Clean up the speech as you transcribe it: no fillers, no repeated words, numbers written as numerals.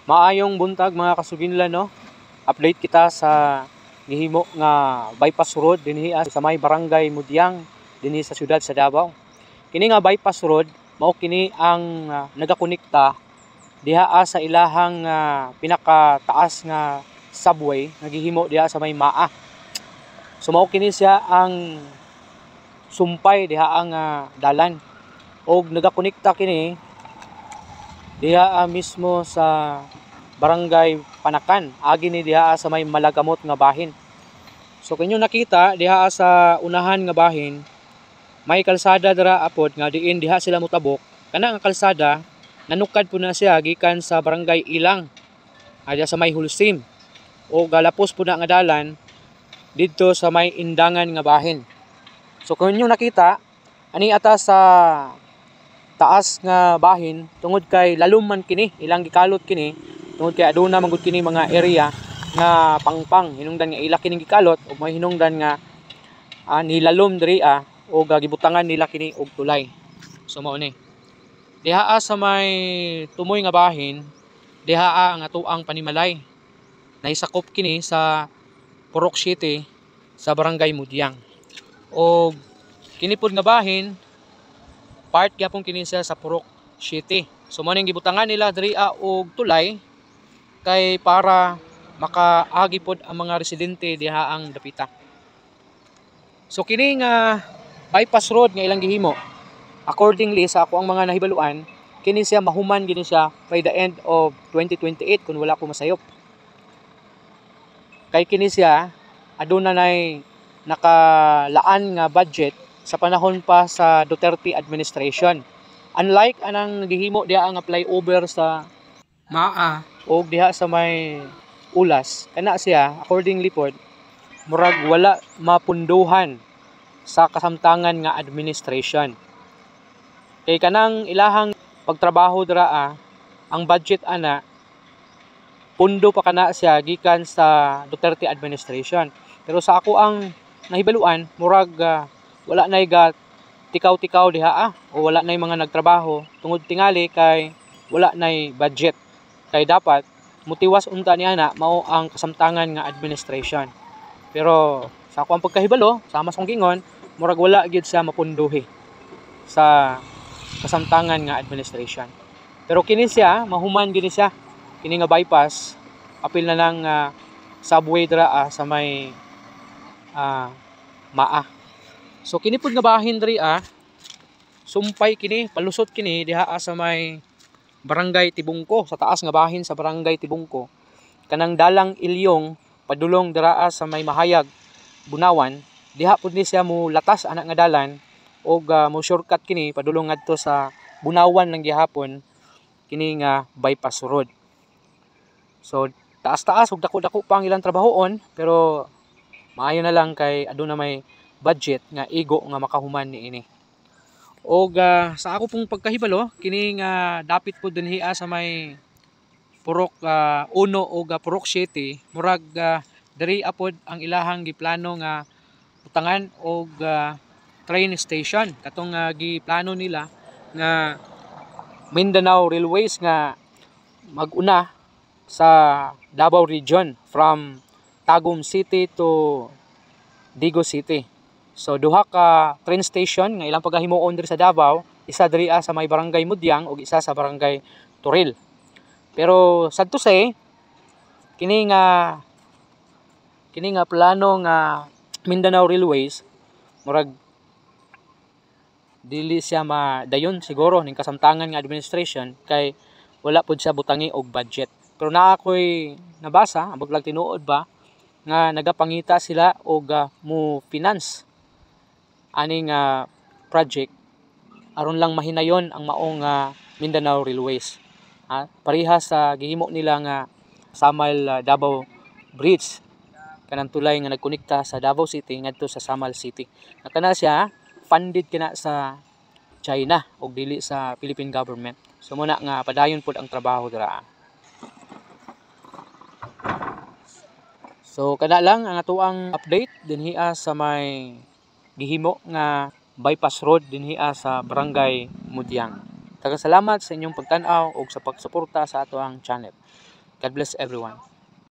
Maayong buntag mga kasuginlan, no? Update kita sa gihimo nga bypass road dinhi sa may barangay Mudyang dinhi sa siyudad sa Davao. Kini nga bypass road mao kini ang nagakonekta diha sa ilahang pinakataas nga subway nga gihimo diha sa may Maa. So mao kini siya ang sumpay diha ang dalan og nagakonekta kini diha mismo sa barangay Panakan, agi ni diha sa may Malagamot nga bahin. So kinyo nakita diha sa unahan nga bahin, may kalsada dira apod nga diin diha sila motabok. Kana nga kalsada nanukad po na siya gikan sa barangay Ilang diha sa may Hulsim o galapos po na nga dalan didto sa may Indangan nga bahin. So kinyo nakita ani ata sa taas nga bahin tungod kay lalom man kini, ilang gikalot kini tungod kay aduna man gud kini mga area nga pangpang hinungdan nga ila kining gikalot ug may hinungdan nga nilalom diri o gibutangan nila kini og tulay. So mao ni diha sa may tumoy nga bahin, diha ang atuang panimalay naisakop kini sa Purok City sa barangay Mudyang. Og kini pod nga bahin part gyapon kini siya sa Purok City. So mao ning gibutangan nila diri og tulay kay para makaagi pod ang mga residente diha ang dapita. So kini nga bypass road nga ilang gihimo, accordingly sa ako ang mga nahibaluan, kini siya mahuman gini siya by the end of 2028 kung wala ko masayop. Kay kini siya aduna nay nakalaan nga budget sa panahon pa sa Duterte administration. Unlike anang gihimo diha ang flyover sa Maa o diha sa may Ulas, kana siya accordingly pod murag wala mapunduhan sa kasamtangan nga administration. Kay kanang ilahang pagtrabaho dira ang budget ana pundo pa kana siya gikan sa Duterte administration. Pero sa ako ang nahibaluan murag wala nay ga tikaw-tikaw diha o wala nay mga nagtrabaho tungod tingali kay wala nay budget. Kay dapat mutiwas unta niya na mao ang kasamtangan nga administration. Pero sa ako ang pagkahibalo sa mas kong gingon murag wala gyud siya mapunduhi sa kasamtangan nga administration. Pero kini siya mahuman gini siya kini nga bypass apil na lang subway dira sa may Maa. So kini pud nga bahin diri sumpay kini palusot kini diha sa may barangay Tibungko, sa taas nga bahin sa barangay Tibungko. Kanang dalang Ilyong padulong dira sa may Mahayag Bunawan, diha pud ni siya mo latas anak nga dalan og mo shortcut kini padulong ngadto sa Bunawan lang gihapon kini nga bypass road. So taas-taas ug dako-dako pa ang ilang trabahoon pero maayo na lang kay aduna may budget nga igo nga makahuman niini. Og sa ako pong pagkahibalo kini nga dapit po dinhi sa may Purok Uno o Purok City murag diri apod ang ilahang giplano nga butangan og train station katong giplano nila nga Mindanao Railways nga maguna sa Davao Region from Tagum City to Digo City. So duha ka train station nga ilang pagahimuon diri sa Davao, isa diri sa may barangay Mudyang ug isa sa barangay Turil. Pero sad to say kini nga plano nga Mindanao Railways murag dili siya madayon siguro ning kasamtangan nga administration kay wala pud siya butangi og budget. Pero naa koy nabasa, ambag lang tinuod ba nga nagapangita sila og mo finance aning project aron lang mahinayon ang maong Mindanao Railways. Parehas sa gihimo nila nga Samal Davao Bridge kanang tulay nga nagkonekta sa Davao City ngadto sa Samal City. Kana siya funded kina sa China ug dili sa Philippine government. So muna nga padayon pod ang trabaho dira. So kana lang ang atuang update dinhi sa may gihimo nga bypass road dinhi sa barangay Mudyang. Salamat sa inyong pagtan-aw ug sa pagsuporta sa atuang channel. God bless everyone.